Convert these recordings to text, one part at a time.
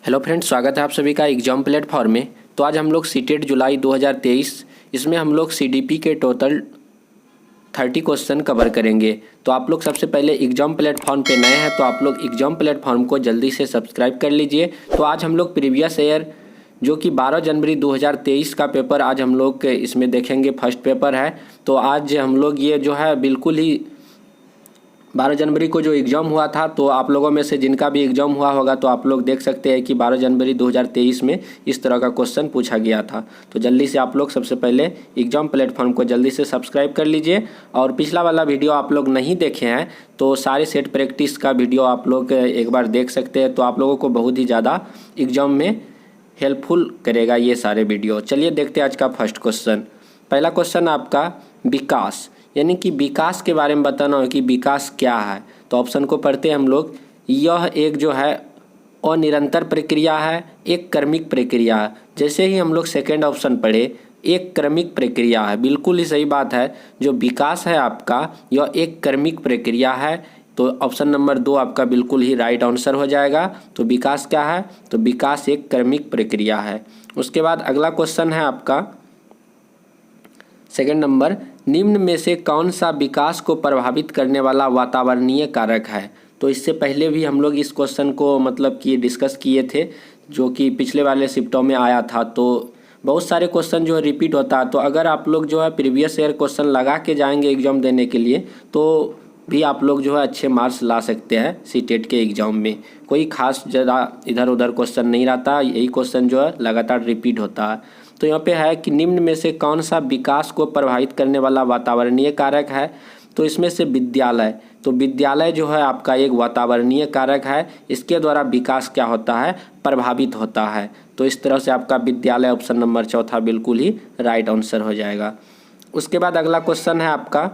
Hello friends, स्वागत है आप सभी का एग्जाम प्लेटफॉर्म में। तो आज हम लोग सीटेट जुलाई 2023 इसमें हम लोग सीडीपी के टोटल 30 क्वेश्चन कवर करेंगे। तो आप लोग सबसे पहले एग्जाम प्लेटफॉर्म पे नए हैं तो आप लोग एग्जाम प्लेटफॉर्म को जल्दी से सब्सक्राइब कर लीजिए। तो आज हम लोग प्रीवियस ईयर जो कि 12 जनवरी 2023 का पेपर आज हम लोग इसमें देखेंगे। फर्स्ट पेपर है तो आज हम लोग ये जो है बिल्कुल ही 12 जनवरी को जो एग्ज़ाम हुआ था, तो आप लोगों में से जिनका भी एग्ज़ाम हुआ होगा तो आप लोग देख सकते हैं कि 12 जनवरी 2023 में इस तरह का क्वेश्चन पूछा गया था। तो जल्दी से आप लोग सबसे पहले एग्ज़ाम प्लेटफॉर्म को जल्दी से सब्सक्राइब कर लीजिए। और पिछला वाला वीडियो आप लोग नहीं देखे हैं तो सारे सेट प्रैक्टिस का वीडियो आप लोग एक बार देख सकते हैं। तो आप लोगों को बहुत ही ज़्यादा एग्ज़ाम में हेल्पफुल करेगा ये सारे वीडियो। चलिए देखते हैं आज का फर्स्ट क्वेश्चन। पहला क्वेश्चन आपका विकास यानी कि विकास के बारे में बताना हो कि विकास क्या है। तो ऑप्शन को पढ़ते हैं हम लोग। यह एक जो है अनिरंतर प्रक्रिया है, एक क्रमिक प्रक्रिया है। जैसे ही हम लोग सेकेंड ऑप्शन पढ़े, एक क्रमिक प्रक्रिया है, बिल्कुल ही सही बात है। जो विकास है आपका यह एक क्रमिक प्रक्रिया है। तो ऑप्शन नंबर 2 आपका बिल्कुल ही राइट आंसर हो जाएगा। तो विकास क्या है? तो विकास एक क्रमिक प्रक्रिया है। उसके बाद अगला क्वेश्चन है आपका सेकंड नंबर, निम्न में से कौन सा विकास को प्रभावित करने वाला वातावरणीय कारक है? तो इससे पहले भी हम लोग इस क्वेश्चन को मतलब कि डिस्कस किए थे, जो कि पिछले वाले शिफ्टों में आया था। तो बहुत सारे क्वेश्चन जो है रिपीट होता है। तो अगर आप लोग जो है प्रीवियस ईयर क्वेश्चन लगा के जाएंगे एग्ज़ाम देने के लिए तो भी आप लोग जो है अच्छे मार्क्स ला सकते हैं सीटेट के एग्ज़ाम में। कोई खास ज़्यादा इधर उधर क्वेश्चन नहीं रहता, यही क्वेश्चन जो है लगातार रिपीट होता है। तो यहाँ पे है कि निम्न में से कौन सा विकास को प्रभावित करने वाला वातावरणीय कारक है? तो इसमें से विद्यालय। तो विद्यालय जो है आपका एक वातावरणीय कारक है। इसके द्वारा विकास क्या होता है? प्रभावित होता है। तो इस तरह से आपका विद्यालय ऑप्शन नंबर चौथा बिल्कुल ही राइट आंसर हो जाएगा। उसके बाद अगला क्वेश्चन है आपका,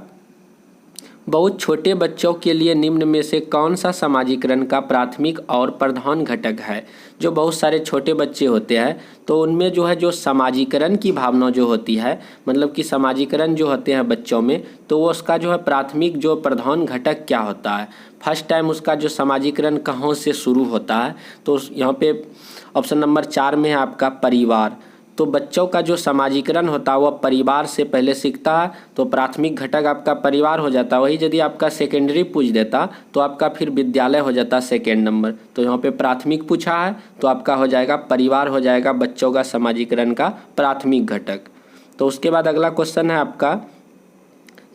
बहुत छोटे बच्चों के लिए निम्न में से कौन सा समाजीकरण का प्राथमिक और प्रधान घटक है? जो बहुत सारे छोटे बच्चे होते हैं तो उनमें जो है जो समाजीकरण की भावना जो होती है, मतलब कि समाजीकरण जो होते हैं बच्चों में, तो वो उसका जो है प्राथमिक जो प्रधान घटक क्या होता है? फर्स्ट टाइम उसका जो समाजीकरण कहाँ से शुरू होता है? तो यहाँ पे ऑप्शन नंबर 4 में है आपका परिवार। तो बच्चों का जो समाजीकरण होता है वह परिवार से पहले सीखता है। तो प्राथमिक घटक आपका परिवार हो जाता है। वही यदि आपका सेकेंडरी पूछ देता तो आपका फिर विद्यालय हो जाता सेकेंड नंबर। तो यहाँ पे प्राथमिक पूछा है तो आपका हो जाएगा परिवार हो जाएगा बच्चों का समाजीकरण का प्राथमिक घटक। तो उसके बाद अगला क्वेश्चन है आपका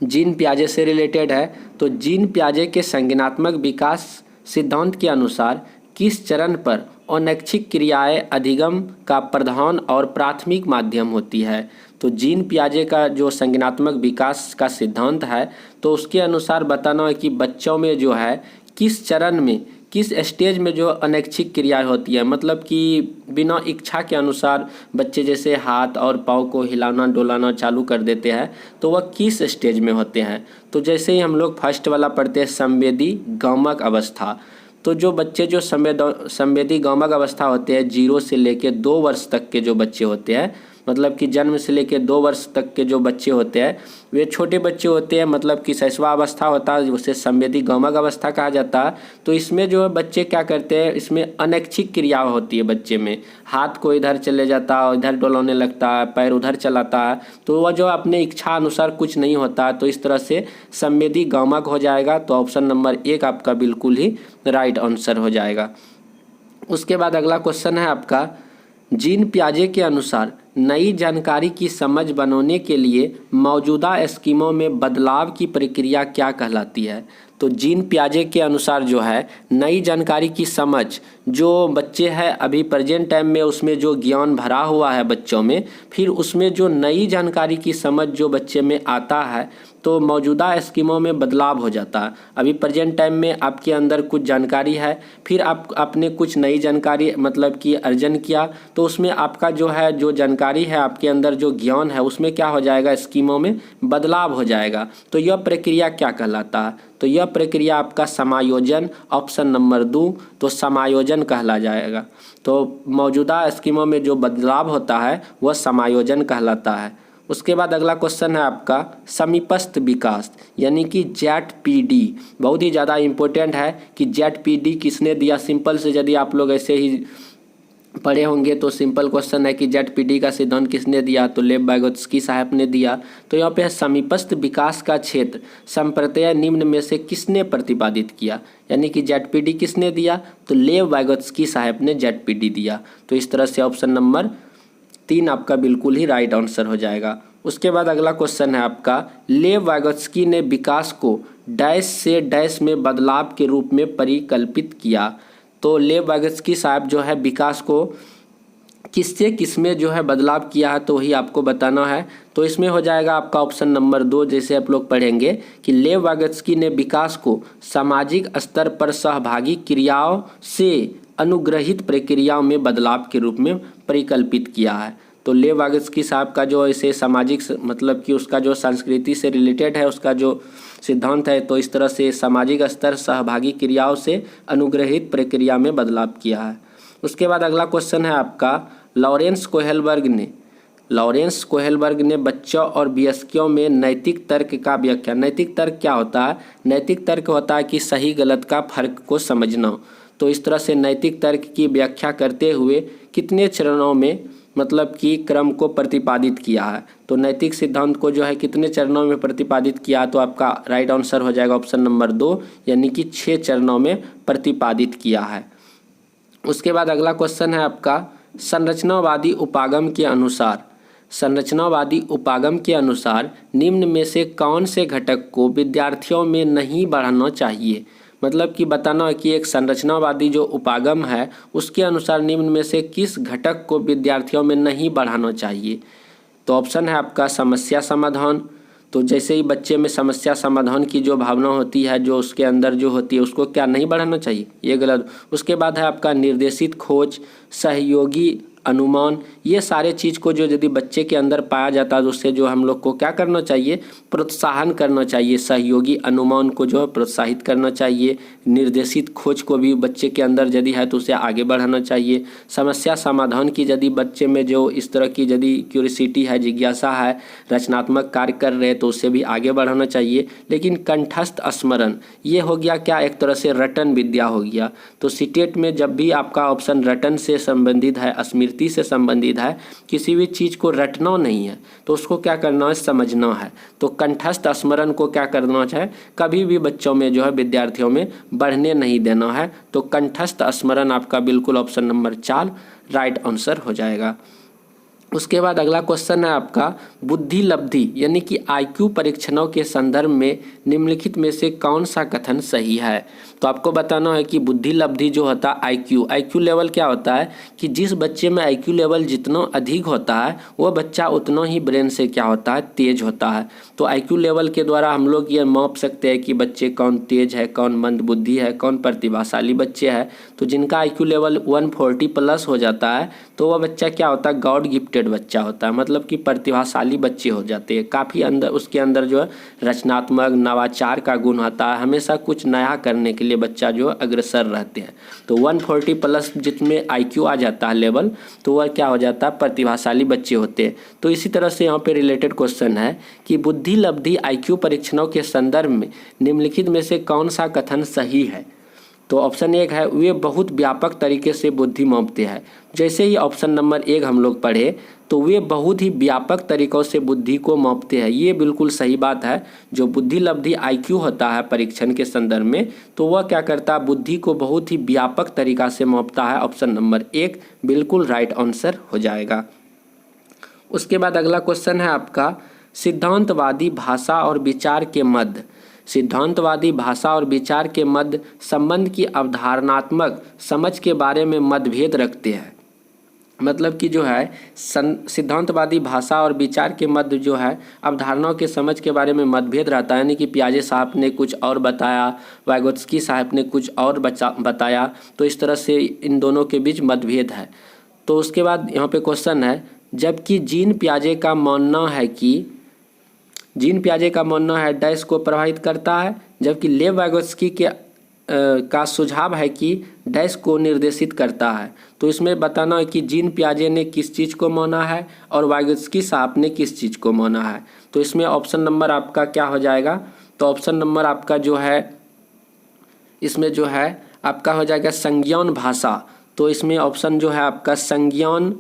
जीन पियाजे से रिलेटेड है। तो जीन पियाजे के संज्ञानात्मक विकास सिद्धांत के अनुसार किस चरण पर अनैच्छिक क्रियाएं अधिगम का प्रधान और प्राथमिक माध्यम होती है? तो जीन पियाजे का जो संज्ञानात्मक विकास का सिद्धांत है तो उसके अनुसार बताना है कि बच्चों में जो है किस चरण में, किस स्टेज में जो अनैच्छिक क्रियाएं होती है, मतलब कि बिना इच्छा के अनुसार बच्चे जैसे हाथ और पाँव को हिलाना डुलाना चालू कर देते हैं, तो वह किस स्टेज में होते हैं? तो जैसे ही हम लोग फर्स्ट वाला पढ़ते हैं संवेदी गामक अवस्था। तो जो बच्चे जो संवेदी गामक अवस्था होते हैं 0 से लेकर 2 वर्ष तक के जो बच्चे होते हैं, मतलब कि जन्म से लेकर 2 वर्ष तक के जो बच्चे होते हैं वे छोटे बच्चे होते हैं, मतलब कि शैशवावस्था होता है, उसे संवेदी गामक अवस्था कहा जाता है। तो इसमें जो है बच्चे क्या करते हैं, इसमें अनैच्छिक क्रिया होती है बच्चे में। हाथ को इधर चले जाता है, इधर डोलाने लगता है, पैर उधर चलाता है, तो वह जो अपने इच्छा अनुसार कुछ नहीं होता। तो इस तरह से संवेदी गामक हो जाएगा। तो ऑप्शन नंबर 1 आपका बिल्कुल ही राइट आंसर हो जाएगा। उसके बाद अगला क्वेश्चन है आपका, जीन पियाजे के अनुसार नई जानकारी की समझ बनाने के लिए मौजूदा स्कीमों में बदलाव की प्रक्रिया क्या कहलाती है? तो जीन पियाजे के अनुसार जो है नई जानकारी की समझ जो बच्चे हैं अभी प्रेजेंट टाइम में उसमें जो ज्ञान भरा हुआ है बच्चों में, फिर उसमें जो नई जानकारी की समझ जो बच्चे में आता है तो मौजूदा स्कीमों में बदलाव हो जाता है। अभी प्रेजेंट टाइम में आपके अंदर कुछ जानकारी है, फिर आपने कुछ नई जानकारी मतलब कि अर्जन किया, तो उसमें आपका जो है जो जानकारी है आपके अंदर जो ज्ञान है उसमें क्या हो जाएगा, स्कीमों में बदलाव हो जाएगा। तो यह प्रक्रिया क्या कहलाता है? तो यह प्रक्रिया आपका समायोजन ऑप्शन नंबर 2 तो समायोजन कहला जाएगा। तो मौजूदा स्कीमों में जो बदलाव होता है वह समायोजन कहलाता है। उसके बाद अगला क्वेश्चन है आपका समीपस्थ विकास यानी कि ZPD। बहुत ही ज़्यादा इम्पोर्टेंट है कि ZPD किसने दिया। सिंपल से यदि आप लोग ऐसे ही पढ़े होंगे तो सिंपल क्वेश्चन है कि जेडपीटी का सिद्धांत किसने दिया, तो लेव वाइगोत्स्की साहब ने दिया। तो यहाँ पे है समीपस्थ विकास का क्षेत्र संप्रत्यय निम्न में से किसने प्रतिपादित किया, यानी कि जेडपीटी किसने दिया, तो लेव वाइगोत्स्की साहब ने जेडपीटी दिया। तो इस तरह से ऑप्शन नंबर 3 आपका बिल्कुल ही राइट आंसर हो जाएगा। उसके बाद अगला क्वेश्चन है आपका, लेव वाइगोत्स्की ने विकास को डैश से डैश में बदलाव के रूप में परिकल्पित किया। तो लेव वाइगोत्स्की साहब जो है विकास को किससे किस में जो है बदलाव किया है, तो वही आपको बताना है। तो इसमें हो जाएगा आपका ऑप्शन नंबर 2, जैसे आप लोग पढ़ेंगे कि लेव वाइगोत्स्की ने विकास को सामाजिक स्तर पर सहभागी क्रियाओं से अनुग्रहित प्रक्रियाओं में बदलाव के रूप में परिकल्पित किया है। तो लेव वाइगोत्स्की साहब का जो इसे सामाजिक मतलब कि उसका जो संस्कृति से रिलेटेड है उसका जो सिद्धांत है, तो इस तरह से सामाजिक स्तर सहभागी क्रियाओं से अनुग्रहित प्रक्रिया में बदलाव किया है। उसके बाद अगला क्वेश्चन है आपका, लॉरेंस कोहेलबर्ग ने बच्चों और वयस्कों में नैतिक तर्क का व्याख्या। नैतिक तर्क क्या होता है, नैतिक तर्क होता है कि सही गलत का फर्क को समझना। तो इस तरह से नैतिक तर्क की व्याख्या करते हुए कितने चरणों में मतलब कि क्रम को प्रतिपादित किया है, तो नैतिक सिद्धांत को जो है कितने चरणों में प्रतिपादित किया, तो आपका राइट आंसर हो जाएगा ऑप्शन नंबर 2, यानी कि 6 चरणों में प्रतिपादित किया है। उसके बाद अगला क्वेश्चन है आपका, संरचनावादी उपागम के अनुसार निम्न में से कौन से घटक को विद्यार्थियों में नहीं बढ़ाना चाहिए। मतलब कि बताना है कि एक संरचनावादी जो उपागम है उसके अनुसार निम्न में से किस घटक को विद्यार्थियों में नहीं बढ़ाना चाहिए। तो ऑप्शन है आपका समस्या समाधान। तो जैसे ही बच्चे में समस्या समाधान की जो भावना होती है, जो उसके अंदर जो होती है, उसको क्या नहीं बढ़ाना चाहिए, ये गलत। उसके बाद है आपका निर्देशित खोज, सहयोगी अनुमान, ये सारे चीज़ को जो यदि बच्चे के अंदर पाया जाता है तो उससे जो हम लोग को क्या करना चाहिए, प्रोत्साहन करना चाहिए। सहयोगी अनुमान को जो है प्रोत्साहित करना चाहिए। निर्देशित खोज को भी बच्चे के अंदर यदि है तो उसे आगे बढ़ाना चाहिए। समस्या समाधान की यदि बच्चे में जो इस तरह की यदि क्यूरियोसिटी है, जिज्ञासा है, रचनात्मक कार्य कर रहे हैं तो उसे भी आगे बढ़ाना चाहिए। लेकिन कंठस्थ स्मरण ये हो गया क्या, एक तरह से रटन विद्या हो गया। तो सीटेट में जब भी आपका ऑप्शन रटन से संबंधित है, स्मृति से संबंधित है, किसी भी चीज़ को रटना नहीं है तो उसको क्या करना है, समझना है। तो कंठस्थ स्मरण को क्या करना है, कभी भी बच्चों में जो है विद्यार्थियों में बढ़ने नहीं देना है। तो कंठस्थ स्मरण आपका बिल्कुल ऑप्शन नंबर 4 राइट आंसर हो जाएगा। उसके बाद अगला क्वेश्चन है आपका, बुद्धि लब्धि यानी कि आईक्यू परीक्षणों के संदर्भ में निम्नलिखित में से कौन सा कथन सही है। तो आपको बताना है कि बुद्धि लब्धि जो होता है आईक्यू लेवल क्या होता है कि जिस बच्चे में आईक्यू लेवल जितना अधिक होता है वह बच्चा उतना ही ब्रेन से क्या होता है, तेज होता है। तो आईक्यू लेवल के द्वारा हम लोग ये माप सकते हैं कि बच्चे कौन तेज है, कौन मंद बुद्धि है, कौन प्रतिभाशाली बच्चे हैं। तो जिनका आईक्यू लेवल 140 प्लस हो जाता है तो वह बच्चा क्या होता है, गॉड गिफ्टेड बच्चा होता है, मतलब कि प्रतिभाशाली बच्चे हो जाते हैं। काफ़ी अंदर उसके अंदर जो है रचनात्मक नवाचार का गुण होता है, हमेशा कुछ नया करने के लिए बच्चा जो अग्रसर रहते हैं। तो 140 प्लस जितने आईक्यू आ जाता है लेवल तो वह क्या हो जाता है, प्रतिभाशाली बच्चे होते हैं। तो इसी तरह से यहाँ पे रिलेटेड क्वेश्चन है कि बुद्धि लब्धि आईक्यू परीक्षणों के संदर्भ में निम्नलिखित में से कौन सा कथन सही है। तो ऑप्शन 1 है, वे बहुत व्यापक तरीके से बुद्धि मापते हैं। जैसे ही ऑप्शन नंबर 1 हम लोग पढ़े तो वे बहुत ही व्यापक तरीक़ों से बुद्धि को मापते हैं, ये बिल्कुल सही बात है। जो बुद्धि लब्धि आईक्यू होता है परीक्षण के संदर्भ में तो वह क्या करता है, बुद्धि को बहुत ही व्यापक तरीक़ा से मापता है। ऑप्शन नंबर 1 बिल्कुल राइट आंसर हो जाएगा। उसके बाद अगला क्वेश्चन है आपका, सिद्धांतवादी भाषा और विचार के मध्य संबंध की अवधारणात्मक समझ के बारे में मतभेद रखते हैं। मतलब कि जो है सिद्धांतवादी भाषा और विचार के मध्य जो है अवधारणाओं के समझ के बारे में मतभेद रहता है, यानी कि पियाजे साहब ने कुछ और बताया, वाइगोत्स्की साहब ने कुछ और बताया। तो इस तरह से इन दोनों के बीच मतभेद है। तो उसके बाद यहाँ पे क्वेश्चन है, जबकि जीन पियाजे का मानना है डैश को प्रभावित करता है, जबकि लेव वाइगोत्स्की का सुझाव है कि डैश को निर्देशित करता है। तो इसमें बताना है कि जीन पियाजे ने किस चीज़ को माना है और वाइगोत्स्की साहब ने किस चीज़ को माना है। तो इसमें ऑप्शन नंबर आपका क्या हो जाएगा, तो ऑप्शन नंबर आपका जो है इसमें जो है आपका हो जाएगा संज्ञान भाषा। तो इसमें ऑप्शन जो है आपका संज्ञान,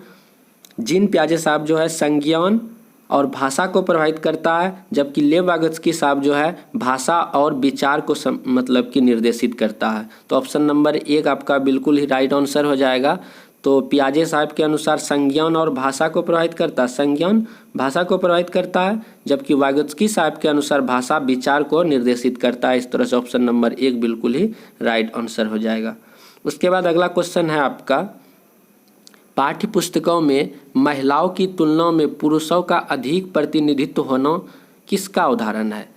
जीन पियाजे साहब जो है संज्ञान और भाषा को प्रभावित करता है, जबकि लेव वागोत्स्की साहब जो है भाषा और विचार को मतलब कि निर्देशित करता है। तो ऑप्शन नंबर 1 आपका बिल्कुल ही राइट आंसर हो जाएगा। तो पियाजे साहब के अनुसार संज्ञान और भाषा को प्रभावित करता है, संज्ञान भाषा को प्रभावित करता है, जबकि वागोत्स्की साहब के अनुसार भाषा विचार को निर्देशित करता है। इस तरह से ऑप्शन नंबर 1 बिल्कुल ही राइट आंसर हो जाएगा। उसके बाद अगला क्वेश्चन है आपका, पाठ्य पुस्तकों में महिलाओं की तुलना में पुरुषों का अधिक प्रतिनिधित्व होना किसका उदाहरण है?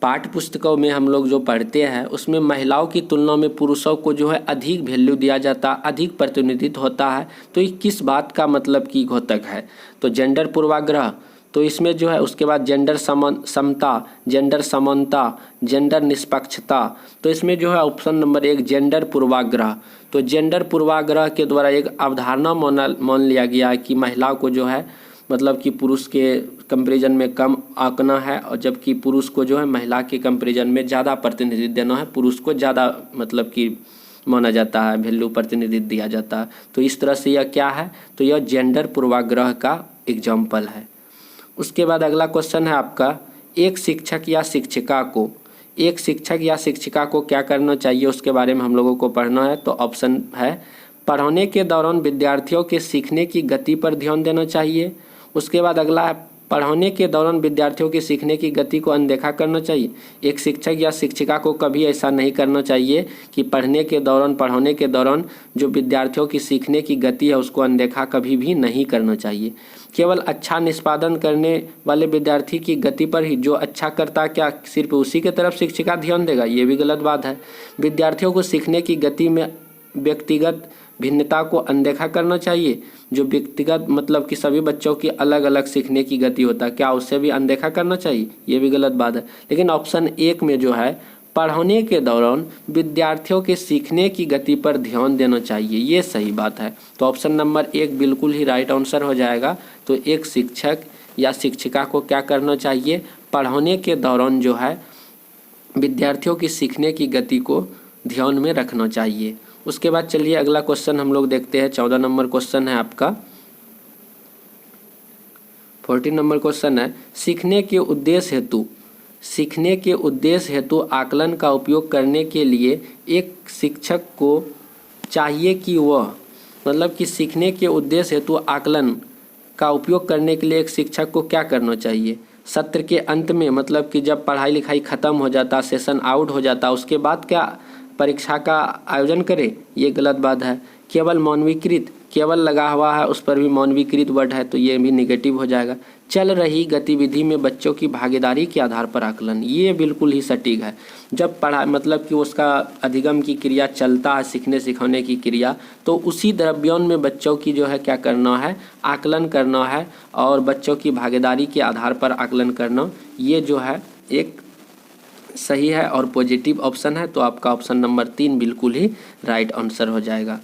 पाठ्य पुस्तकों में हम लोग जो पढ़ते हैं उसमें महिलाओं की तुलना में पुरुषों को जो है अधिक वैल्यू दिया जाता है, अधिक प्रतिनिधित्व होता है। तो ये किस बात का मतलब की घोतक है? तो जेंडर पूर्वाग्रह, तो इसमें जो है उसके बाद जेंडर समता, जेंडर समानता, जेंडर निष्पक्षता। तो इसमें जो है ऑप्शन नंबर 1 जेंडर पूर्वाग्रह। तो जेंडर पूर्वाग्रह के द्वारा एक अवधारणा मान लिया गया है कि महिला को जो है मतलब कि पुरुष के कंपैरिजन में कम आंकना है, और जबकि पुरुष को जो है महिला के कंपैरिजन में ज़्यादा प्रतिनिधित्व देना है, पुरुष को ज़्यादा मतलब कि माना जाता है, वैल्यू प्रतिनिधित्व दिया जाता है। तो इस तरह से यह क्या है? तो यह जेंडर पूर्वाग्रह का एग्जाम्पल है। उसके बाद अगला क्वेश्चन है आपका, एक शिक्षक या शिक्षिका को क्या करना चाहिए, उसके बारे में हम लोगों को पढ़ना है। तो ऑप्शन है, पढ़ाने के दौरान विद्यार्थियों के सीखने की गति पर ध्यान देना चाहिए। उसके बाद अगला है, पढ़ाने के दौरान विद्यार्थियों की सीखने की गति को अनदेखा करना चाहिए। एक शिक्षक या शिक्षिका को कभी ऐसा नहीं करना चाहिए कि पढ़ाने के दौरान जो विद्यार्थियों की सीखने की गति है उसको अनदेखा कभी भी नहीं करना चाहिए। केवल अच्छा निष्पादन करने वाले विद्यार्थी की गति पर ही जो अच्छा करता है क्या सिर्फ उसी की तरफ शिक्षिका ध्यान देगा? ये भी गलत बात है। विद्यार्थियों को सीखने की गति में व्यक्तिगत भिन्नता को अनदेखा करना चाहिए। जो व्यक्तिगत मतलब कि सभी बच्चों की अलग अलग सीखने की गति होता है, क्या उससे भी अनदेखा करना चाहिए? ये भी गलत बात है। लेकिन ऑप्शन 1 में जो है पढ़ाने के दौरान विद्यार्थियों के सीखने की गति पर ध्यान देना चाहिए, ये सही बात है। तो ऑप्शन नंबर 1 बिल्कुल ही राइट आंसर हो जाएगा। तो एक शिक्षक या शिक्षिका को क्या करना चाहिए? पढ़ाने के दौरान जो है विद्यार्थियों की सीखने की गति को ध्यान में रखना चाहिए। उसके बाद चलिए अगला क्वेश्चन हम लोग देखते हैं। 14 नंबर क्वेश्चन है आपका, 14 नंबर क्वेश्चन है, सीखने के उद्देश्य हेतु आकलन का उपयोग करने के लिए एक शिक्षक को चाहिए कि वह मतलब कि सीखने के उद्देश्य हेतु आकलन का उपयोग करने के लिए एक शिक्षक को क्या करना चाहिए? सत्र के अंत में मतलब कि जब पढ़ाई लिखाई ख़त्म हो जाता, सेशन आउट हो जाता, उसके बाद क्या परीक्षा का आयोजन करे? ये गलत बात है। केवल मानवीकृत, केवल लगा हुआ है उस पर भी मानवीकृत वर्ड है, तो ये भी निगेटिव हो जाएगा। चल रही गतिविधि में बच्चों की भागीदारी के आधार पर आकलन, ये बिल्कुल ही सटीक है। जब पढ़ा मतलब कि उसका अधिगम की क्रिया चलता है, सीखने सिखाने की क्रिया, तो उसी दरम्यान में बच्चों की जो है क्या करना है? आकलन करना है, और बच्चों की भागीदारी के आधार पर आकलन करना, ये जो है एक सही है और पॉजिटिव ऑप्शन है। तो आपका ऑप्शन नंबर 3 बिल्कुल ही राइट आंसर हो जाएगा।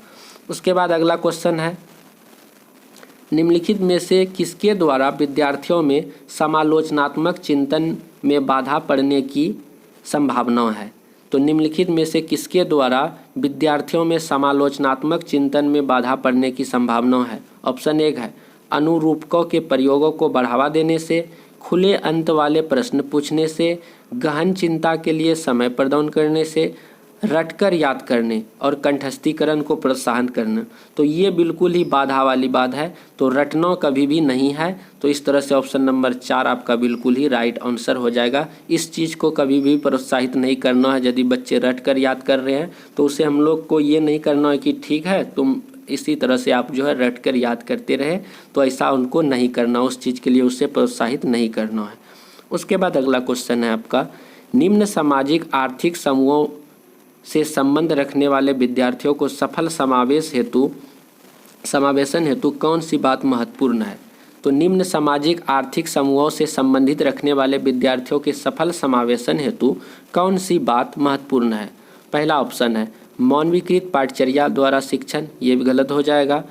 उसके बाद अगला क्वेश्चन है, निम्नलिखित में से किसके द्वारा विद्यार्थियों में समालोचनात्मक चिंतन में बाधा पड़ने की संभावना है? तो निम्नलिखित में से किसके द्वारा विद्यार्थियों में समालोचनात्मक चिंतन में बाधा पड़ने की संभावना है? ऑप्शन 1 है, अनुरूपकों के प्रयोगों को बढ़ावा देने से, खुले अंत वाले प्रश्न पूछने से, गहन चिंता के लिए समय प्रदान करने से, रटकर याद करने और कंठस्थीकरण को प्रोत्साहन करना। तो ये बिल्कुल ही बाधा वाली बात है, तो रटना कभी भी नहीं है। तो इस तरह से ऑप्शन नंबर 4 आपका बिल्कुल ही राइट आंसर हो जाएगा। इस चीज़ को कभी भी प्रोत्साहित नहीं करना है। यदि बच्चे रटकर याद कर रहे हैं तो उसे हम लोग को ये नहीं करना है कि ठीक है तुम इसी तरह से आप जो है रटकर याद करते रहे, तो ऐसा उनको नहीं करना, उस चीज़ के लिए उसे प्रोत्साहित नहीं करना है। उसके बाद अगला क्वेश्चन है आपका, निम्न सामाजिक आर्थिक समूहों से संबंध रखने वाले विद्यार्थियों को सफल समावेशन हेतु कौन सी बात महत्वपूर्ण है? तो निम्न सामाजिक आर्थिक समूहों से संबंधित रखने वाले विद्यार्थियों के सफल समावेशन हेतु कौन सी बात महत्वपूर्ण है? पहला ऑप्शन है मानवीकृत पाठचर्या द्वारा शिक्षण, ये भी गलत हो जाएगा।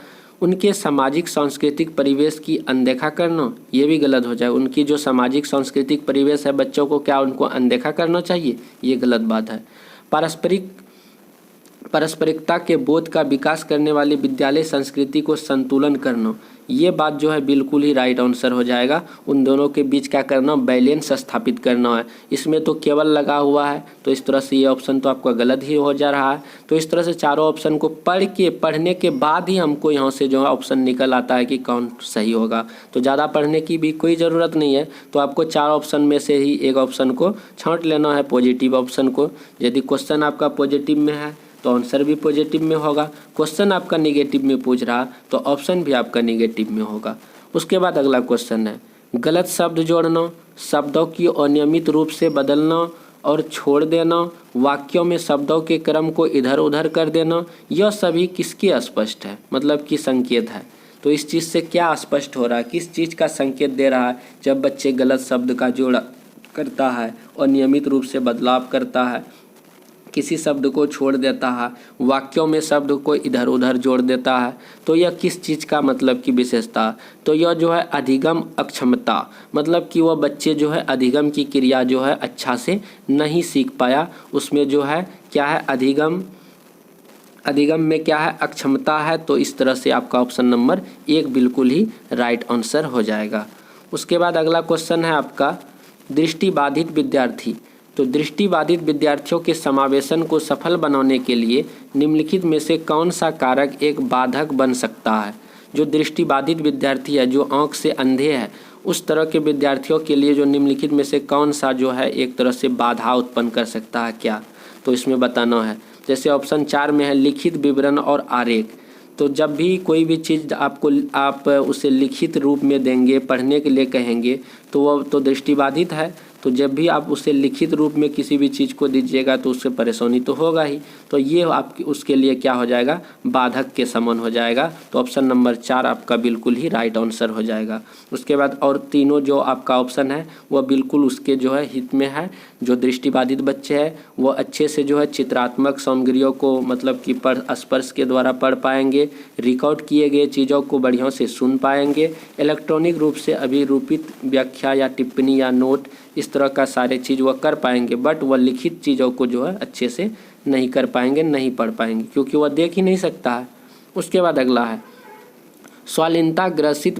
उनके सामाजिक सांस्कृतिक परिवेश की अनदेखा करना, ये भी गलत हो जाएगा। उनकी जो सामाजिक सांस्कृतिक परिवेश है बच्चों को क्या उनको अनदेखा करना चाहिए? ये गलत बात है। पारस्परिकता के बोध का विकास करने वाली विद्यालय संस्कृति को संतुलन करना, ये बात जो है बिल्कुल ही राइट आंसर हो जाएगा। उन दोनों के बीच क्या करना, बैलेंस स्थापित करना है। इसमें तो केवल लगा हुआ है, तो इस तरह से ये ऑप्शन तो आपका गलत ही हो जा रहा है। तो इस तरह से चारों ऑप्शन को पढ़ने के बाद ही हमको यहाँ से जो है ऑप्शन निकल आता है कि कौन सही होगा। तो ज़्यादा पढ़ने की भी कोई ज़रूरत नहीं है, तो आपको चार ऑप्शन में से ही एक ऑप्शन को छांट लेना है, पॉजिटिव ऑप्शन को। यदि क्वेश्चन आपका पॉजिटिव में है तो आंसर भी पॉजिटिव में होगा, क्वेश्चन आपका नेगेटिव में पूछ रहा तो ऑप्शन भी आपका नेगेटिव में होगा। उसके बाद अगला क्वेश्चन है, गलत शब्द जोड़ना, शब्दों की अनियमित रूप से बदलना और छोड़ देना, वाक्यों में शब्दों के क्रम को इधर उधर कर देना, यह सभी किसके अस्पष्ट है, मतलब कि संकेत है। तो इस चीज़ से क्या स्पष्ट हो रहा है, किस चीज़ का संकेत दे रहा है, जब बच्चे गलत शब्द का जोड़ा करता है, अनियमित रूप से बदलाव करता है, किसी शब्द को छोड़ देता है, वाक्यों में शब्द को इधर उधर जोड़ देता है, तो यह किस चीज़ का मतलब की विशेषता। तो यह जो है अधिगम अक्षमता, मतलब कि वह बच्चे जो है अधिगम की क्रिया जो है अच्छा से नहीं सीख पाया, उसमें जो है क्या है, अधिगम में क्या है, अक्षमता है। तो इस तरह से आपका ऑप्शन नंबर 1 बिल्कुल ही राइट आंसर हो जाएगा। उसके बाद अगला क्वेश्चन है आपका, दृष्टिबाधित विद्यार्थी। तो दृष्टिबाधित विद्यार्थियों के समावेशन को सफल बनाने के लिए निम्नलिखित में से कौन सा कारक एक बाधक बन सकता है। जो दृष्टिबाधित विद्यार्थी है, जो आँख से अंधे हैं, उस तरह के विद्यार्थियों के लिए जो निम्नलिखित में से कौन सा जो है एक तरह से बाधा उत्पन्न कर सकता है क्या, तो इसमें बताना है। जैसे ऑप्शन 4 में है लिखित विवरण और आरेख। तो जब भी कोई भी चीज़ आप उसे लिखित रूप में देंगे, पढ़ने के लिए कहेंगे, तो वह तो दृष्टिबाधित है। तो जब भी आप उसे लिखित रूप में किसी भी चीज़ को दीजिएगा तो उससे परेशानी तो होगा ही, तो ये आपकी उसके लिए क्या हो जाएगा, बाधक के समान हो जाएगा। तो ऑप्शन नंबर 4 आपका बिल्कुल ही राइट आंसर हो जाएगा। उसके बाद और तीनों जो आपका ऑप्शन है वह बिल्कुल उसके जो है हित में है। जो दृष्टिबाधित बच्चे हैं वो अच्छे से जो है चित्रात्मक सामग्रियों को मतलब कि स्पर्श के द्वारा पढ़ पाएंगे, रिकॉर्ड किए गए चीज़ों को बढ़िया से सुन पाएंगे, इलेक्ट्रॉनिक रूप से अभिरूपित व्याख्या या टिप्पणी या नोट इस तरह का सारे चीज़ वह कर पाएंगे, बट वह लिखित चीज़ों को जो है अच्छे से नहीं कर पाएंगे, नहीं पढ़ पाएंगे, क्योंकि वह देख ही नहीं सकता है। उसके बाद अगला है, स्वालीनता ग्रसित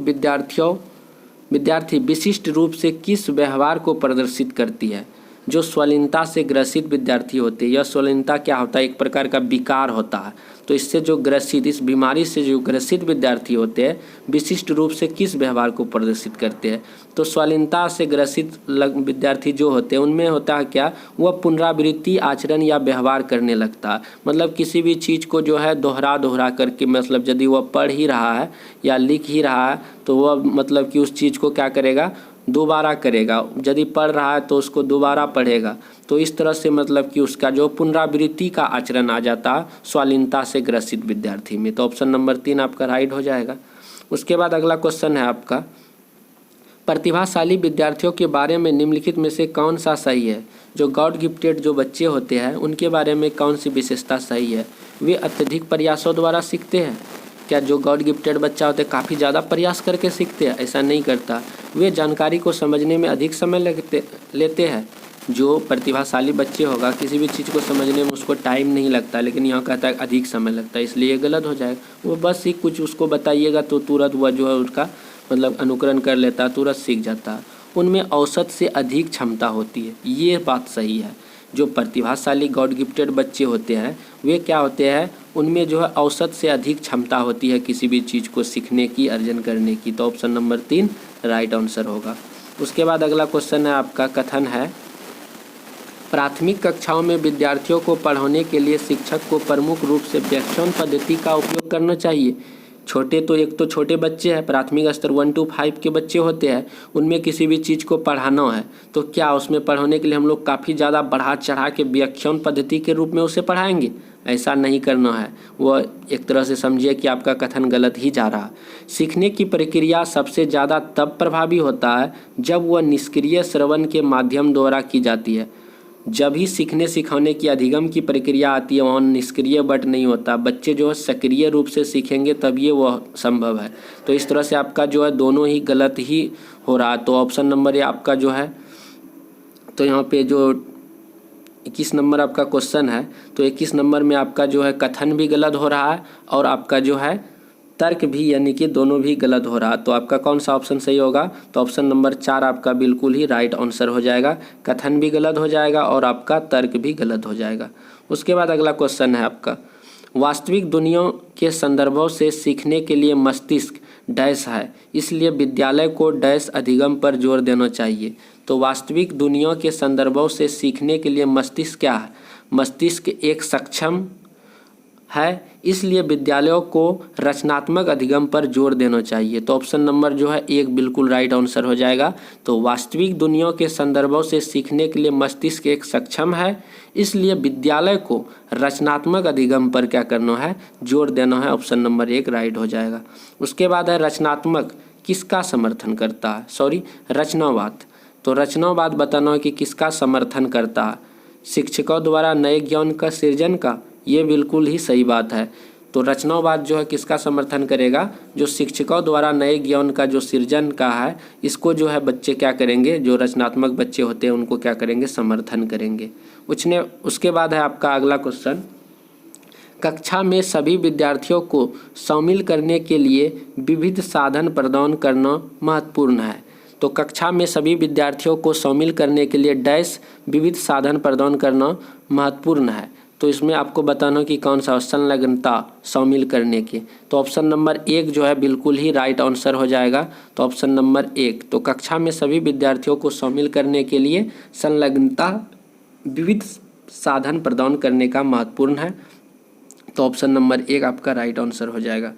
विद्यार्थी विशिष्ट रूप से किस व्यवहार को प्रदर्शित करती है। जो स्वालीनता से ग्रसित विद्यार्थी होते हैं, यह स्वालीनता क्या होता है, एक प्रकार का विकार होता है। तो इससे जो ग्रसित, इस बीमारी से जो ग्रसित विद्यार्थी होते हैं विशिष्ट रूप से किस व्यवहार को प्रदर्शित करते हैं। तो स्वालीनता से ग्रसित विद्यार्थी जो होते हैं उनमें होता है क्या, वह पुनरावृत्ति आचरण या व्यवहार करने लगता है। मतलब किसी भी चीज़ को जो है दोहरा करके, मतलब यदि वह पढ़ ही रहा है या लिख ही रहा है तो वह मतलब कि उस चीज़ को क्या करेगा, दोबारा करेगा। यदि पढ़ रहा है तो उसको दोबारा पढ़ेगा। तो इस तरह से मतलब कि उसका जो पुनरावृत्ति का आचरण आ जाता है स्वालीनता से ग्रसित विद्यार्थी में। तो ऑप्शन नंबर 3 आपका राइट हो जाएगा। उसके बाद अगला क्वेश्चन है आपका, प्रतिभाशाली विद्यार्थियों के बारे में निम्नलिखित में से कौन सा सही है। जो गॉड गिफ्टेड जो बच्चे होते हैं उनके बारे में कौन सी विशेषता सही है। वे अत्यधिक प्रयासों द्वारा सीखते हैं। क्या जो गॉड गिफ्टेड बच्चा होते हैं काफ़ी ज़्यादा प्रयास करके सीखते हैं? ऐसा नहीं करता। वे जानकारी को समझने में अधिक समय लेते हैं। जो प्रतिभाशाली बच्चे होगा किसी भी चीज़ को समझने में उसको टाइम नहीं लगता, लेकिन यहाँ कहता है अधिक समय लगता है, इसलिए गलत हो जाएगा। वो बस ही कुछ उसको बताइएगा तो तुरंत वह जो है उसका मतलब अनुकरण कर लेता है, तुरंत सीख जाता है। उनमें औसत से अधिक क्षमता होती है, ये बात सही है। जो प्रतिभाशाली गॉड गिफ्टेड बच्चे होते हैं वे क्या होते हैं, उनमें जो है औसत से अधिक क्षमता होती है किसी भी चीज़ को सीखने की, अर्जन करने की। तो ऑप्शन नंबर 3 राइट आंसर होगा। उसके बाद अगला क्वेश्चन है आपका, कथन है, प्राथमिक कक्षाओं में विद्यार्थियों को पढ़ाने के लिए शिक्षक को प्रमुख रूप से व्याख्यान पद्धति का उपयोग करना चाहिए। छोटे तो एक तो छोटे बच्चे हैं, प्राथमिक स्तर 1 to 5 के बच्चे होते हैं, उनमें किसी भी चीज़ को पढ़ाना है तो क्या उसमें पढ़ाने के लिए हम लोग काफ़ी ज़्यादा बढ़ा चढ़ा के व्याख्यान पद्धति के रूप में उसे पढ़ाएंगे? ऐसा नहीं करना है। वह एक तरह से समझिए कि आपका कथन गलत ही जा रहा। सीखने की प्रक्रिया सबसे ज़्यादा तब प्रभावी होता है जब वह निष्क्रिय श्रवण के माध्यम द्वारा की जाती है। जब ही सीखने सिखाने की अधिगम की प्रक्रिया आती है वहाँ निष्क्रिय बट नहीं होता। बच्चे जो है सक्रिय रूप से सीखेंगे तब ये वह संभव है। तो इस तरह से आपका जो है दोनों ही गलत ही हो रहा। तो ऑप्शन नंबर ये आपका जो है, तो यहाँ पे जो 21 नंबर आपका क्वेश्चन है, तो 21 नंबर में आपका जो है कथन भी गलत हो रहा है और आपका जो है तर्क भी, यानी कि दोनों भी गलत हो रहा है। तो आपका कौन सा ऑप्शन सही होगा? तो ऑप्शन नंबर 4 आपका बिल्कुल ही राइट आंसर हो जाएगा। कथन भी गलत हो जाएगा और आपका तर्क भी गलत हो जाएगा। उसके बाद अगला क्वेश्चन है आपका, वास्तविक दुनिया के संदर्भों से सीखने के लिए मस्तिष्क डैश है, इसलिए विद्यालय को डैश अधिगम पर जोर देना चाहिए। तो वास्तविक दुनिया के संदर्भों से सीखने के लिए मस्तिष्क क्या है? मस्तिष्क एक सक्षम है, इसलिए विद्यालयों को रचनात्मक अधिगम पर जोर देना चाहिए। तो ऑप्शन नंबर जो है 1 बिल्कुल राइट आंसर हो जाएगा। तो वास्तविक दुनिया के संदर्भों से सीखने के लिए मस्तिष्क एक सक्षम है, इसलिए विद्यालय को रचनात्मक अधिगम पर क्या करना है? जोर देना है। ऑप्शन नंबर 1 राइट हो जाएगा। उसके बाद है रचनात्मक किसका समर्थन करता है? रचनावाद। तो रचनावाद बताना है कि किसका समर्थन करता है? शिक्षकों द्वारा नए ज्ञान का सृजन का। ये बिल्कुल ही सही बात है। तो रचनावाद जो है किसका समर्थन करेगा? जो शिक्षकों द्वारा नए ज्ञान का जो सृजन का है, इसको जो है बच्चे क्या करेंगे? जो रचनात्मक बच्चे होते हैं उनको क्या करेंगे? समर्थन करेंगे। उसके बाद है आपका अगला क्वेश्चन, कक्षा में सभी विद्यार्थियों को शामिल करने के लिए विविध साधन प्रदान करना महत्वपूर्ण है। तो कक्षा में सभी विद्यार्थियों को शामिल करने के लिए डैश विविध साधन प्रदान करना महत्वपूर्ण है। तो इसमें आपको बताना कि कौन सा संलग्नता शामिल करने के। तो ऑप्शन नंबर 1 जो है बिल्कुल ही राइट आंसर हो जाएगा। तो ऑप्शन नंबर 1, तो कक्षा में सभी विद्यार्थियों को शामिल करने के लिए संलग्नता विविध साधन प्रदान करने का महत्वपूर्ण है। तो ऑप्शन नंबर 1 आपका राइट आंसर हो जाएगा।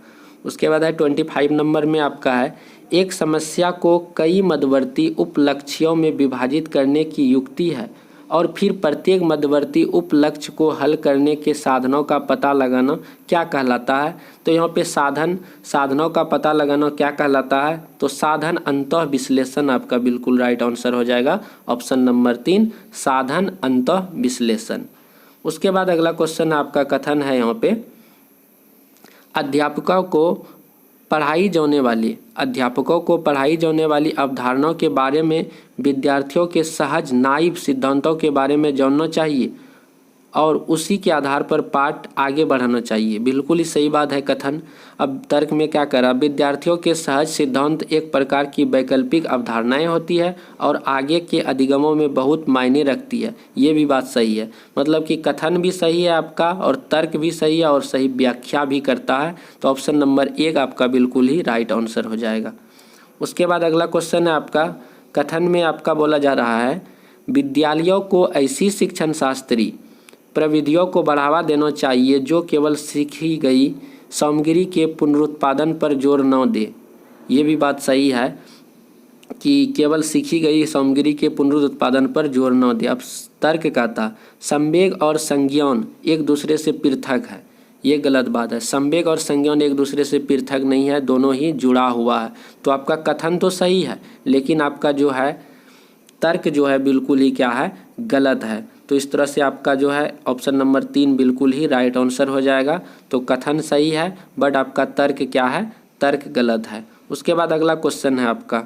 उसके बाद है 25 नंबर में आपका है, एक समस्या को कई मध्यवर्ती उपलक्ष्यों में विभाजित करने की युक्ति है और फिर प्रत्येक मध्यवर्ती उपलक्ष्य को हल करने के साधनों का पता लगाना क्या कहलाता है? तो यहाँ पे साधनों का पता लगाना क्या कहलाता है? तो साधन अंतः विश्लेषण आपका बिल्कुल राइट आंसर हो जाएगा। ऑप्शन नंबर 3 साधन अंतः विश्लेषण। उसके बाद अगला क्वेश्चन आपका कथन है यहाँ पे, अध्यापकों को पढ़ाई जाने वाली अवधारणाओं के बारे में विद्यार्थियों के सहज नाइव सिद्धांतों के बारे में जानना चाहिए और उसी के आधार पर पाठ आगे बढ़ाना चाहिए। बिल्कुल ही सही बात है कथन। अब तर्क में क्या करा? विद्यार्थियों के सहज सिद्धांत एक प्रकार की वैकल्पिक अवधारणाएं होती है और आगे के अधिगमों में बहुत मायने रखती है। ये भी बात सही है, मतलब कि कथन भी सही है आपका और तर्क भी सही है और सही व्याख्या भी करता है। तो ऑप्शन नंबर 1 आपका बिल्कुल ही राइट आंसर हो जाएगा। उसके बाद अगला क्वेश्चन है आपका, कथन में आपका बोला जा रहा है, विद्यालयों को ऐसी शिक्षण शास्त्री प्रविधियों को बढ़ावा देना चाहिए जो केवल सीखी गई सामग्री के पुनरुत्पादन पर जोर न दे। ये भी बात सही है कि केवल सीखी गई सामग्री के पुनरुत्पादन पर जोर न दे। अब तर्क कहता संवेग और संज्ञान एक दूसरे से पृथक है। ये गलत बात है। संवेग और संज्ञान एक दूसरे से पृथक नहीं है, दोनों ही जुड़ा हुआ है। तो आपका कथन तो सही है, लेकिन आपका जो है तर्क जो है बिल्कुल ही क्या है? गलत है। तो इस तरह से आपका जो है ऑप्शन नंबर 3 बिल्कुल ही राइट आंसर हो जाएगा। तो कथन सही है बट आपका तर्क क्या है? तर्क गलत है। उसके बाद अगला क्वेश्चन है आपका,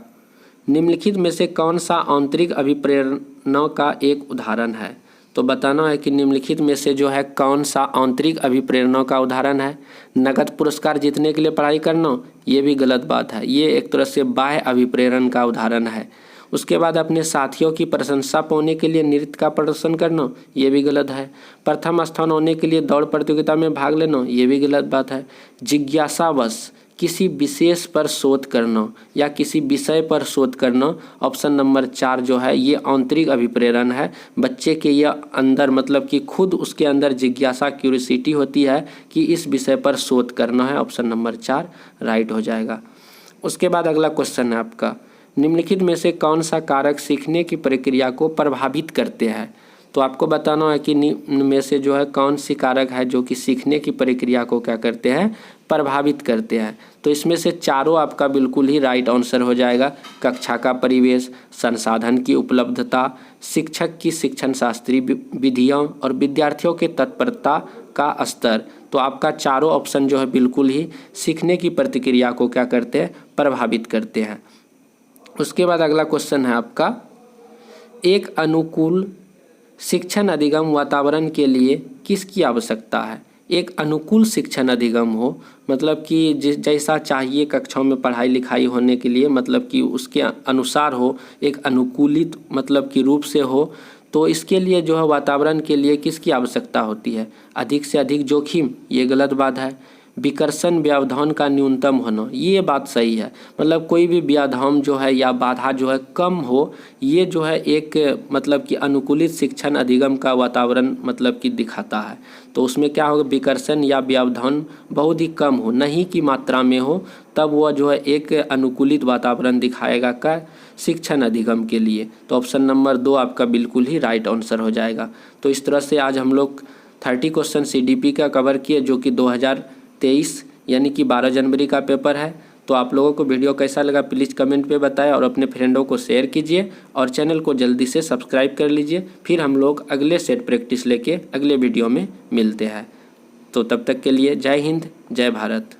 निम्नलिखित में से कौन सा आंतरिक अभिप्रेरणा का एक उदाहरण है? तो बताना है कि निम्नलिखित में से जो है कौन सा आंतरिक अभिप्रेरणा का उदाहरण है? नगद पुरस्कार जीतने के लिए पढ़ाई करना, ये भी गलत बात है। ये एक तरह से बाह्य अभिप्रेरण का उदाहरण है। उसके बाद अपने साथियों की प्रशंसा पाने के लिए नृत्य का प्रदर्शन करना, ये भी गलत है। प्रथम स्थान होने के लिए दौड़ प्रतियोगिता में भाग लेना, ये भी गलत बात है। जिज्ञासावश किसी विशेष पर शोध करना या किसी विषय पर शोध करना, ऑप्शन नंबर 4 जो है ये आंतरिक अभिप्रेरण है। बच्चे के ये अंदर मतलब कि खुद उसके अंदर जिज्ञासा क्यूरियोसिटी होती है कि इस विषय पर शोध करना है। ऑप्शन नंबर 4 राइट हो जाएगा। उसके बाद अगला क्वेश्चन है आपका, निम्नलिखित में से कौन सा कारक सीखने की प्रक्रिया को प्रभावित करते हैं? तो आपको बताना है कि निम्न में से जो है कौन सी कारक है जो कि सीखने की प्रक्रिया को क्या करते हैं? प्रभावित करते हैं। तो इसमें से चारों आपका बिल्कुल ही राइट आंसर हो जाएगा। कक्षा का परिवेश, संसाधन की उपलब्धता, शिक्षक की शिक्षण शास्त्रीय विधियाँ और विद्यार्थियों के तत्परता का स्तर। तो आपका चारों ऑप्शन जो है बिल्कुल ही सीखने की प्रतिक्रिया को क्या करते हैं? प्रभावित करते हैं। उसके बाद अगला क्वेश्चन है आपका, एक अनुकूल शिक्षण अधिगम वातावरण के लिए किसकी आवश्यकता है? एक अनुकूल शिक्षण अधिगम हो, मतलब कि जैसा चाहिए कक्षाओं में पढ़ाई लिखाई होने के लिए, मतलब कि उसके अनुसार हो, एक अनुकूलित मतलब कि रूप से हो। तो इसके लिए जो है वातावरण के लिए किसकी आवश्यकता होती है? अधिक से अधिक जोखिम, ये गलत बात है। विकर्षण व्यवधान का न्यूनतम होना, ये बात सही है। मतलब कोई भी व्यवधान जो है या बाधा जो है कम हो, ये जो है एक मतलब कि अनुकूलित शिक्षण अधिगम का वातावरण मतलब कि दिखाता है। तो उसमें क्या होगा, विकर्षण या व्यवधान बहुत ही कम हो, नहीं की मात्रा में हो, तब वह जो है एक अनुकूलित वातावरण दिखाएगा का शिक्षण अधिगम के लिए। तो ऑप्शन नंबर 2 आपका बिल्कुल ही राइट आंसर हो जाएगा। तो इस तरह से आज हम लोग 30 क्वेश्चन CDP का कवर किए, जो कि 2023 यानी कि 12 जनवरी का पेपर है। तो आप लोगों को वीडियो कैसा लगा प्लीज़ कमेंट पे बताएं और अपने फ्रेंडों को शेयर कीजिए और चैनल को जल्दी से सब्सक्राइब कर लीजिए। फिर हम लोग अगले सेट प्रैक्टिस लेके अगले वीडियो में मिलते हैं। तो तब तक के लिए जय हिंद, जय भारत।